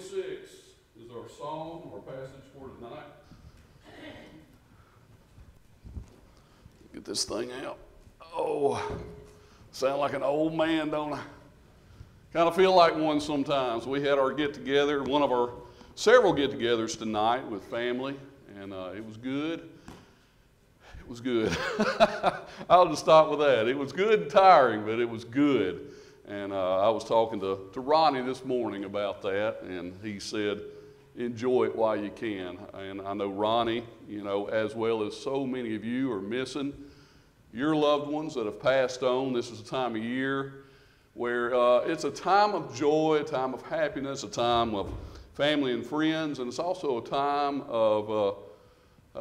126 is our psalm, our passage for tonight. Get this thing out. Oh, sound like an old man, don't I? Kind of feel like one sometimes. We had our get-together, one of our several get-togethers tonight with family, and it was good. It was good. I'll just stop with that. It was good and tiring, but it was good. And I was talking to Ronnie this morning about that, and he said, enjoy it while you can. And I know Ronnie, as well as so many of you, are missing your loved ones that have passed on. This is a time of year where it's a time of joy, a time of happiness, a time of family and friends, and it's also a time of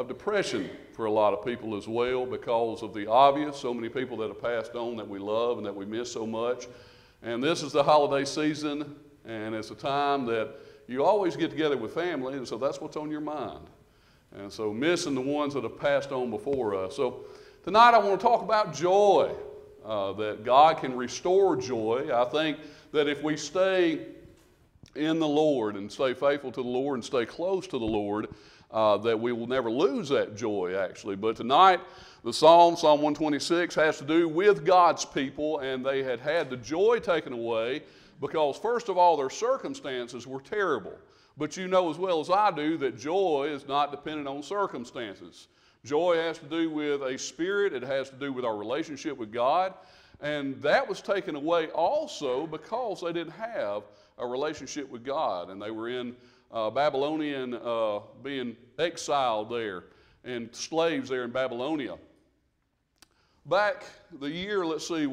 depression for a lot of people as well because of the obvious. So many people that have passed on that we love and that we miss so much. And this is the holiday season, and it's a time that you always get together with family, and so that's what's on your mind. And so missing the ones that have passed on before us. So tonight I want to talk about joy, that God can restore joy. I think that if we stay in the Lord and stay faithful to the Lord and stay close to the Lord, that we will never lose that joy, actually. But tonight, the Psalm 126, has to do with God's people, and they had the joy taken away because, first of all, their circumstances were terrible. But you know as well as I do that joy is not dependent on circumstances. Joy has to do with a spirit. It has to do with our relationship with God. And that was taken away also because they didn't have a relationship with God, and they were in Babylonian, being exiled there and slaves there in Babylonia. Back the year, let's see, it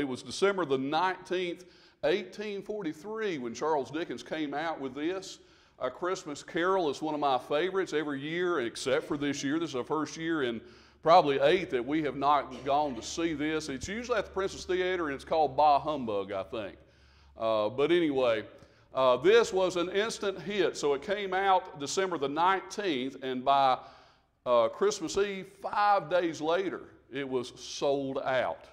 was December the 19th, 1843, when Charles Dickens came out with this. A Christmas Carol is one of my favorites every year, except for this year. This is our first year in probably 8 that we have not gone to see this. It's usually at the Princess Theater, and it's called Bah Humbug, I think. But anyway, this was an instant hit. So it came out December the 19th, and by Christmas Eve, 5 days later, it was sold out.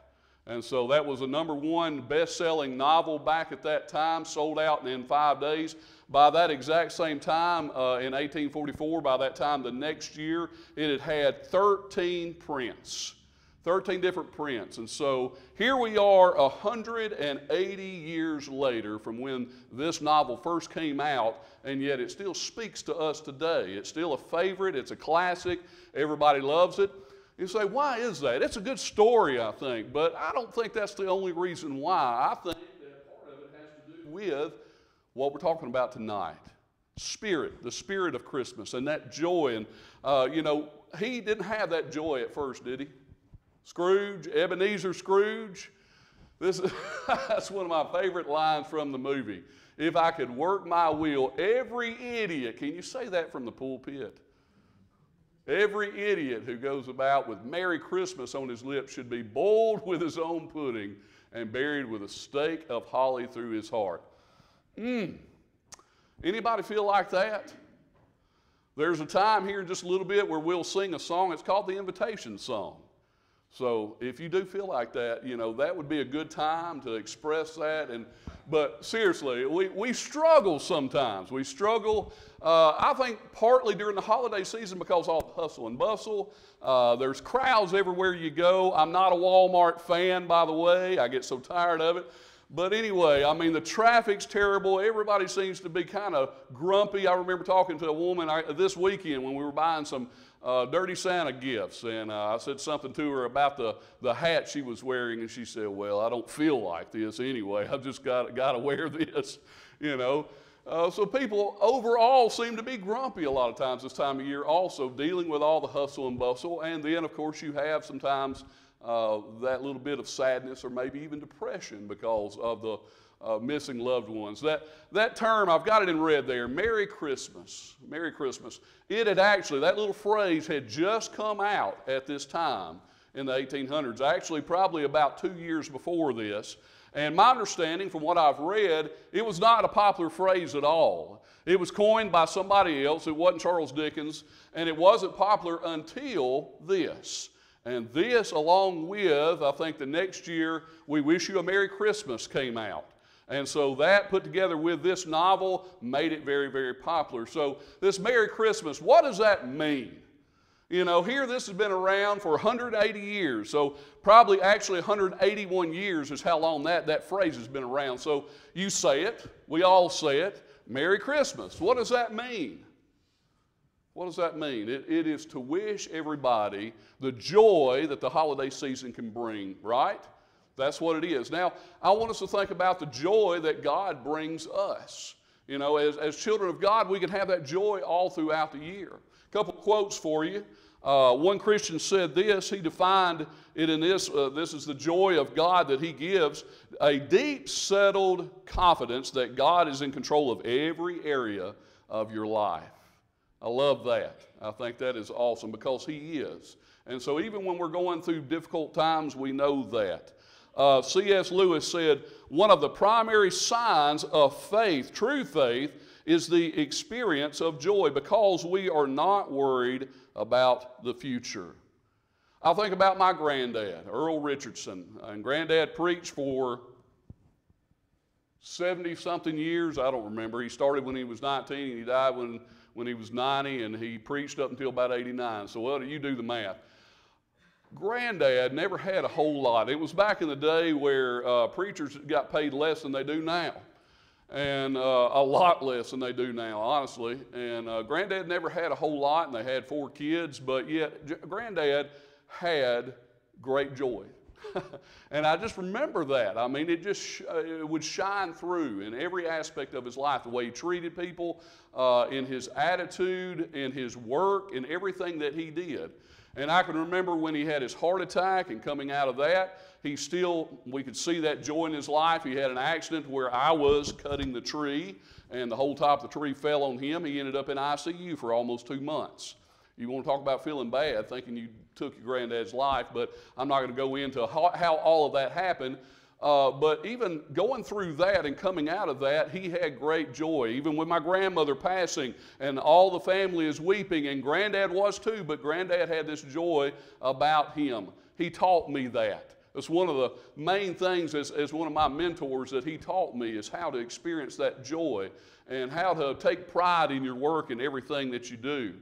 And so that was a #1 best-selling novel back at that time, sold out in 5 days. By that exact same time, in 1844, by that time the next year, it had 13 prints. 13 different prints. And so here we are 180 years later from when this novel first came out, and yet it still speaks to us today. It's still a favorite. It's a classic. Everybody loves it. You say, why is that? It's a good story, I think, but I don't think that's the only reason why. I think that part of it has to do with what we're talking about tonight. Spirit, the spirit of Christmas, and that joy. And, he didn't have that joy at first, did he? Scrooge, Ebenezer Scrooge. That's one of my favorite lines from the movie. If I could work my will, every idiot, can you say that from the pulpit? Every idiot who goes about with Merry Christmas on his lips should be boiled with his own pudding and buried with a stake of holly through his heart. Anybody feel like that? There's a time here in just a little bit where we'll sing a song. It's called the Invitation Song. So if you do feel like that, that would be a good time to express that. But seriously, we struggle sometimes. We struggle, I think, partly during the holiday season because all the hustle and bustle. There's crowds everywhere you go. I'm not a Walmart fan, by the way. I get so tired of it. But anyway, I mean, the traffic's terrible. Everybody seems to be kind of grumpy. I remember talking to a woman this weekend when we were buying some Dirty Santa gifts, and I said something to her about the hat she was wearing, and she said, well, I don't feel like this anyway. I've just got to wear this, So people overall seem to be grumpy a lot of times this time of year also, dealing with all the hustle and bustle. And then, of course, you have sometimes that little bit of sadness or maybe even depression because of the missing loved ones. That term, I've got it in red there, Merry Christmas. Merry Christmas. It had actually, that little phrase had just come out at this time in the 1800s, actually probably about 2 years before this. And my understanding from what I've read, it was not a popular phrase at all. It was coined by somebody else. It wasn't Charles Dickens, and it wasn't popular until this. And this, along with, I think the next year, We Wish You a Merry Christmas came out. And so that put together with this novel made it very, very popular. So this Merry Christmas, what does that mean? You know, here this has been around for 180 years. So probably actually 181 years is how long that phrase has been around. So you say it, we all say it, Merry Christmas. What does that mean? What does that mean? It is to wish everybody the joy that the holiday season can bring, right? That's what it is. Now, I want us to think about the joy that God brings us. You know, as children of God, we can have that joy all throughout the year. A couple quotes for you. One Christian said this. He defined it in this. This is the joy of God that he gives. A deep, settled confidence that God is in control of every area of your life. I love that. I think that is awesome because he is. And so even when we're going through difficult times, we know that. C.S. Lewis said, one of the primary signs of faith, true faith, is the experience of joy because we are not worried about the future. I think about my granddad, Earl Richardson. And Granddad preached for 70-something years. I don't remember. He started when he was 19 and he died when he was 90, and he preached up until about 89. So well, you do the math. Granddad never had a whole lot. It was back in the day where preachers got paid less than they do now, and a lot less than they do now, honestly. And Granddad never had a whole lot, and they had 4 kids, but yet Granddad had great joy. And I just remember that. I mean, it would shine through in every aspect of his life, the way he treated people, in his attitude, in his work, in everything that he did. And I can remember when he had his heart attack and coming out of that, we could see that joy in his life. He had an accident where I was cutting the tree and the whole top of the tree fell on him. He ended up in ICU for almost 2 months. You want to talk about feeling bad, thinking you took your granddad's life, but I'm not going to go into how all of that happened. But even going through that and coming out of that, he had great joy. Even with my grandmother passing and all the family is weeping, and Granddad was too, but Granddad had this joy about him. He taught me that. It's one of the main things as one of my mentors that he taught me is how to experience that joy and how to take pride in your work and everything that you do.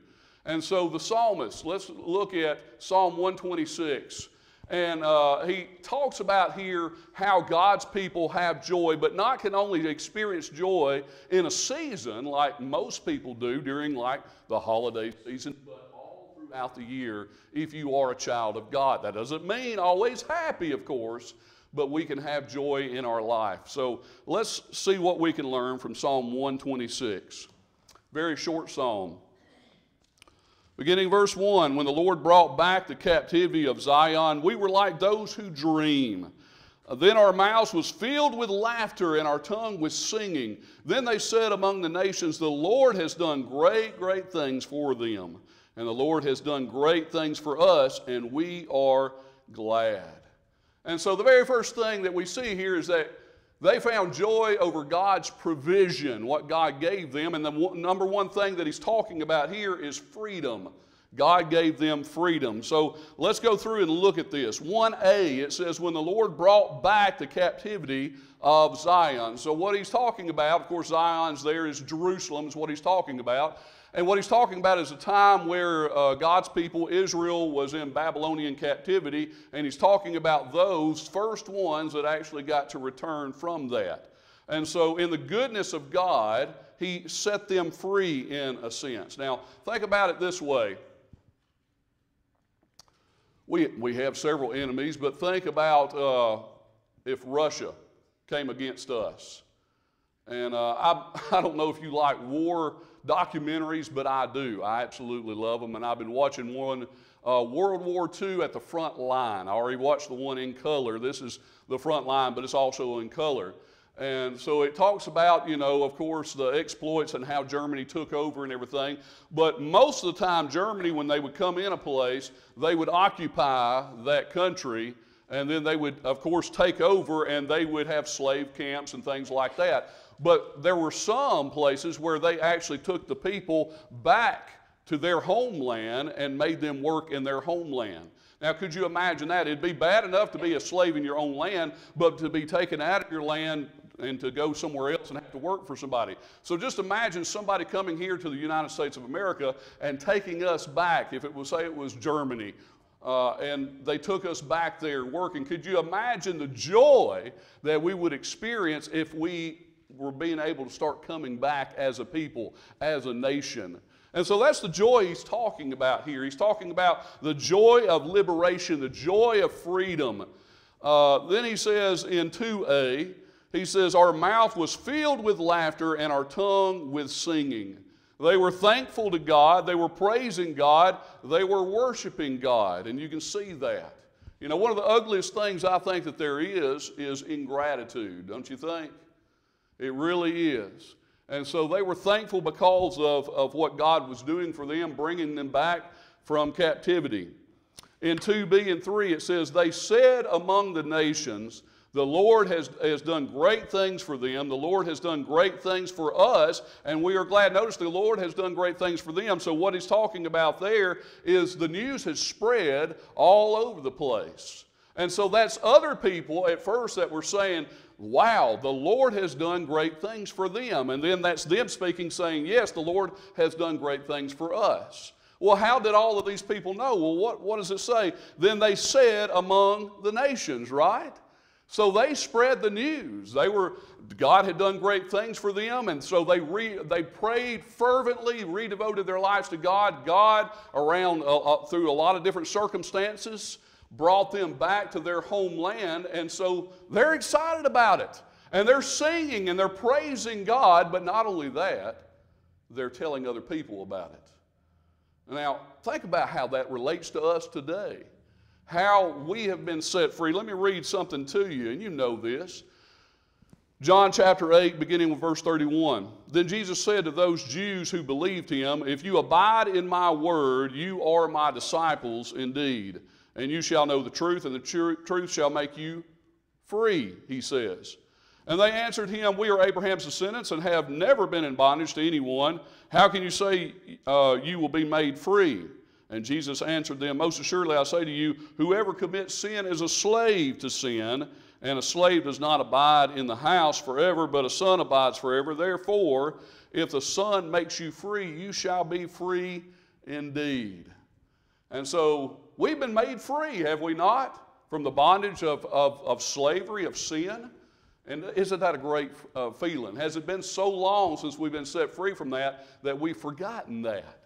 And so the psalmist, let's look at Psalm 126. And he talks about here how God's people have joy, but not can only experience joy in a season like most people do during like the holiday season, but all throughout the year if you are a child of God. That doesn't mean always happy, of course, but we can have joy in our life. So let's see what we can learn from Psalm 126. Very short psalm. Beginning verse 1, when the Lord brought back the captivity of Zion, we were like those who dream. Then our mouths was filled with laughter and our tongue with singing. Then they said among the nations, the Lord has done great, great things for them. And the Lord has done great things for us, and we are glad. And so the very first thing that we see here is that they found joy over God's provision, what God gave them. And the number one thing that he's talking about here is freedom. God gave them freedom. So let's go through and look at this. 1a, it says, when the Lord brought back the captivity of Zion. So what he's talking about, of course, Zion's there is Jerusalem is what he's talking about. And what he's talking about is a time where God's people, Israel, was in Babylonian captivity, and he's talking about those first ones that actually got to return from that. And so in the goodness of God, he set them free in a sense. Now, think about it this way. We have several enemies, but think about if Russia came against us. And I don't know if you like war documentaries, but I do. I absolutely love them, and I've been watching one, World War II at the front line. I already watched the one in color. This is the front line, but it's also in color. And so it talks about, you know, of course, the exploits and how Germany took over and everything. But most of the time, Germany, when they would come in a place, they would occupy that country, and then they would, of course, take over, and they would have slave camps and things like that. But there were some places where they actually took the people back to their homeland and made them work in their homeland. Now, could you imagine that? It'd be bad enough to be a slave in your own land, but to be taken out of your land and to go somewhere else and have to work for somebody. So just imagine somebody coming here to the United States of America and taking us back, if it was, say it was Germany, and they took us back there working. Could you imagine the joy that we would experience if we were being able to start coming back as a people, as a nation? And so that's the joy he's talking about here. He's talking about the joy of liberation, the joy of freedom. Then he says in 2a, he says, our mouth was filled with laughter and our tongue with singing. They were thankful to God. They were praising God. They were worshiping God. And you can see that. You know, one of the ugliest things I think that there is ingratitude, don't you think? It really is. And so they were thankful because of what God was doing for them, bringing them back from captivity. In 2b and 3 it says, they said among the nations, the Lord has done great things for them. The Lord has done great things for us, and we are glad. Notice the Lord has done great things for them. So what he's talking about there is the news has spread all over the place. And so that's other people at first that were saying, wow, the Lord has done great things for them. And then that's them speaking, saying, yes, the Lord has done great things for us. Well, how did all of these people know? Well, what does it say? Then they said among the nations, right? So they spread the news. God had done great things for them, and so they prayed fervently, redevoted their lives to God. God, through a lot of different circumstances, brought them back to their homeland, and so they're excited about it. And they're singing and they're praising God, but not only that, they're telling other people about it. Now, think about how that relates to us today. How we have been set free. Let me read something to you, and you know this. John chapter 8, beginning with verse 31. Then Jesus said to those Jews who believed him, if you abide in my word, you are my disciples indeed. And you shall know the truth, and the truth shall make you free, he says. And they answered him, we are Abraham's descendants and have never been in bondage to anyone. How can you say you will be made free? And Jesus answered them, most assuredly I say to you, whoever commits sin is a slave to sin, and a slave does not abide in the house forever, but a son abides forever. Therefore, if the Son makes you free, you shall be free indeed. And so we've been made free, have we not? From the bondage of slavery, of sin. And isn't that a great feeling? Has it been so long since we've been set free from that we've forgotten that?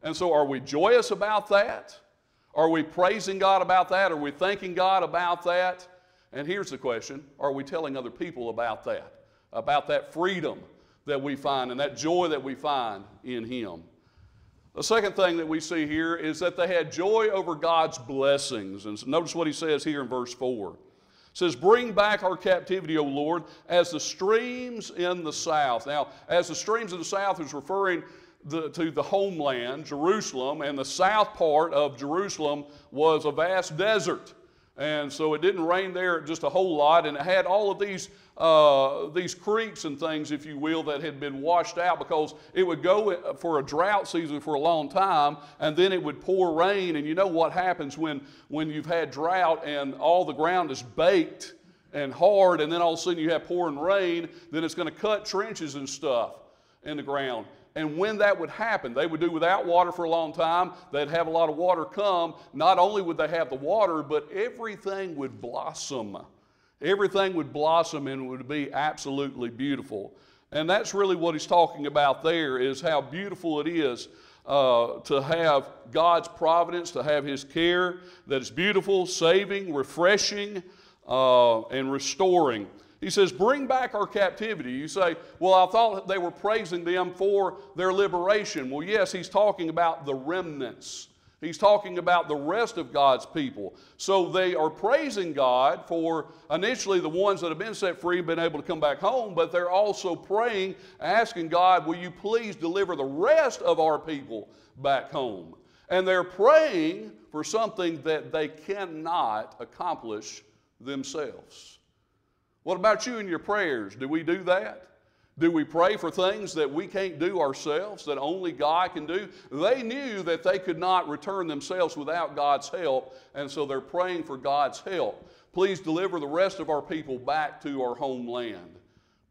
And so are we joyous about that? Are we praising God about that? Are we thanking God about that? And here's the question, are we telling other people about that freedom that we find and that joy that we find in Him? The second thing that we see here is that they had joy over God's blessings. And so notice what he says here in verse 4. It says, bring back our captivity, O Lord, as the streams in the south. Now, as the streams in the south is referring to the homeland, Jerusalem, and the south part of Jerusalem was a vast desert. And so it didn't rain there just a whole lot, and it had all of these creeks and things, if you will, that had been washed out because it would go for a drought season for a long time, and then it would pour rain. And you know what happens when you've had drought and all the ground is baked and hard, and then all of a sudden you have pouring rain, then it's going to cut trenches and stuff in the ground. And when that would happen, they would do without water for a long time. They'd have a lot of water come. Not only would they have the water, but everything would blossom. Everything would blossom and would be absolutely beautiful. And that's really what he's talking about there, is how beautiful it is to have God's providence, to have His care that is beautiful, saving, refreshing, and restoring. He says, bring back our captivity. You say, well, I thought they were praising them for their liberation. Well, yes, he's talking about the remnants. He's talking about the rest of God's people. So they are praising God for initially the ones that have been set free, been able to come back home, but they're also praying, asking God, will you please deliver the rest of our people back home? And they're praying for something that they cannot accomplish themselves. What about you and your prayers? Do we do that? Do we pray for things that we can't do ourselves, that only God can do? They knew that they could not return themselves without God's help, and so they're praying for God's help. Please deliver the rest of our people back to our homeland.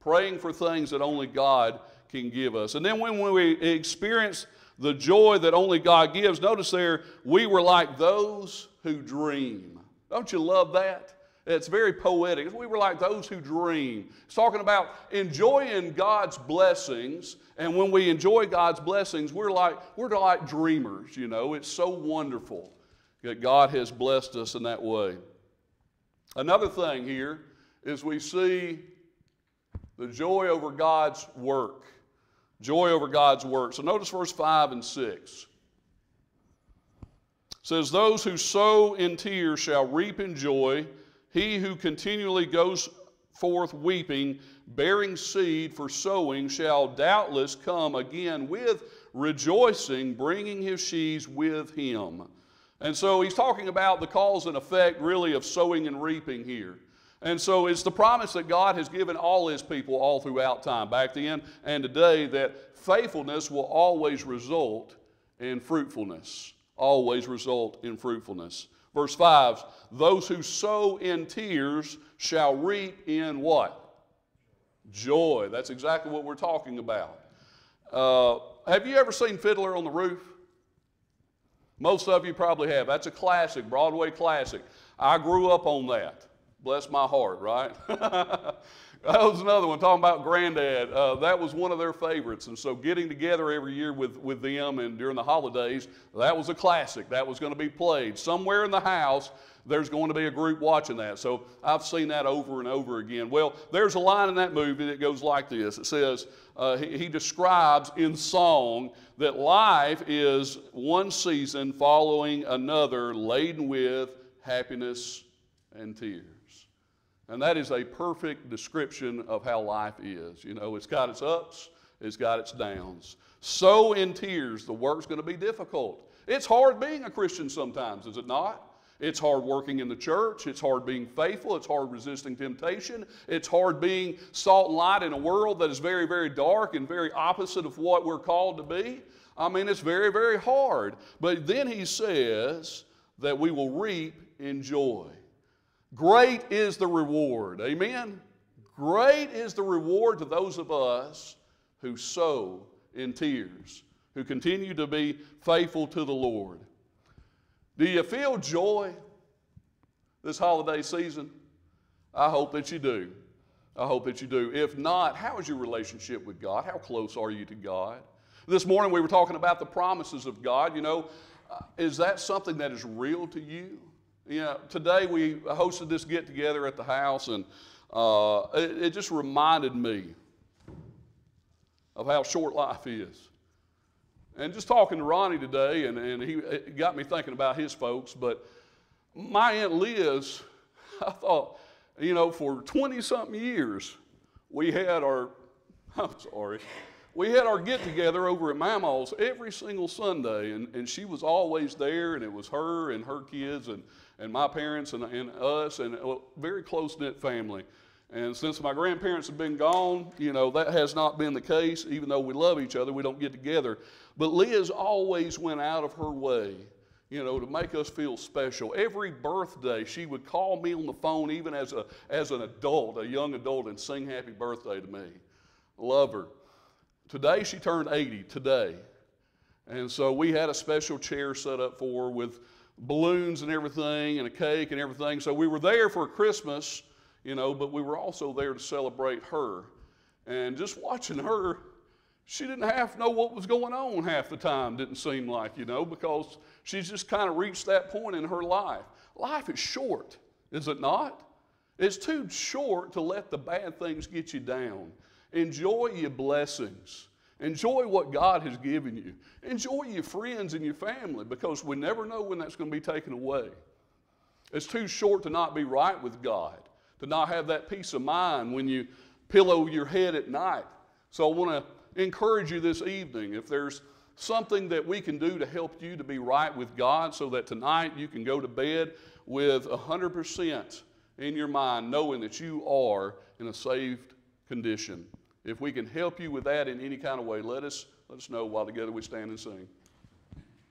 Praying for things that only God can give us. And then when we experience the joy that only God gives, notice there, we were like those who dream. Don't you love that? It's very poetic. We were like those who dream. It's talking about enjoying God's blessings, and when we enjoy God's blessings, we're like dreamers, you know. It's so wonderful that God has blessed us in that way. Another thing here is we see the joy over God's work. Joy over God's work. So notice verse 5 and 6. It says, those who sow in tears shall reap in joy. He who continually goes forth weeping, bearing seed for sowing, shall doubtless come again with rejoicing, bringing his sheaves with him. And so he's talking about the cause and effect, really, of sowing and reaping here. And so it's the promise that God has given all his people all throughout time, back then and today, that faithfulness will always result in fruitfulness. Always result in fruitfulness. Verse 5, those who sow in tears shall reap in what? Joy. That's exactly what we're talking about. Have you ever seen Fiddler on the Roof? Most of you probably have. That's a classic, Broadway classic. I grew up on that. Bless my heart, right? That was another one, talking about Granddad. That was one of their favorites. And so getting together every year with them and during the holidays, that was a classic. That was going to be played. Somewhere in the house, there's going to be a group watching that. So I've seen that over and over again. Well, there's a line in that movie that goes like this. It says, he describes in song that life is one season following another, laden with happiness and tears. And that is a perfect description of how life is. You know, it's got its ups, it's got its downs. Sow in tears, the work's going to be difficult. It's hard being a Christian sometimes, is it not? It's hard working in the church. It's hard being faithful. It's hard resisting temptation. It's hard being salt and light in a world that is very, very dark and very opposite of what we're called to be. I mean, it's very, very hard. But then he says that we will reap in joy. Great is the reward. Amen? Great is the reward to those of us who sow in tears, who continue to be faithful to the Lord. Do you feel joy this holiday season? I hope that you do. I hope that you do. If not, how is your relationship with God? How close are you to God? This morning we were talking about the promises of God. You know, is that something that is real to you? You know, today we hosted this get-together at the house, and it just reminded me of how short life is. And just talking to Ronnie today, and it got me thinking about his folks, but my Aunt Liz, I thought, you know, for 20-something years, we had our get-together over at Mama's every single Sunday, and she was always there, and it was her and her kids and my parents and us, and a very close-knit family. And since my grandparents have been gone, you know, that has not been the case. Even though we love each other, we don't get together. But Liz always went out of her way, you know, to make us feel special. Every birthday, she would call me on the phone, even as an adult, a young adult, and sing happy birthday to me. Love her. Today, she turned 80, today. And so we had a special chair set up for her with balloons and everything, and a cake and everything. So we were there for Christmas, you know, but we were also there to celebrate her. And just watching her, she didn't half know what was going on half the time, didn't seem like, you know, because she's just kind of reached that point in her life. Life is short, is it not? It's too short to let the bad things get you down. Enjoy your blessings. Enjoy what God has given you. Enjoy your friends and your family, because we never know when that's going to be taken away. It's too short to not be right with God, to not have that peace of mind when you pillow your head at night. So I want to encourage you this evening, if there's something that we can do to help you to be right with God, so that tonight you can go to bed with 100% in your mind, knowing that you are in a saved condition. If we can help you with that in any kind of way, let us know while together we stand and sing.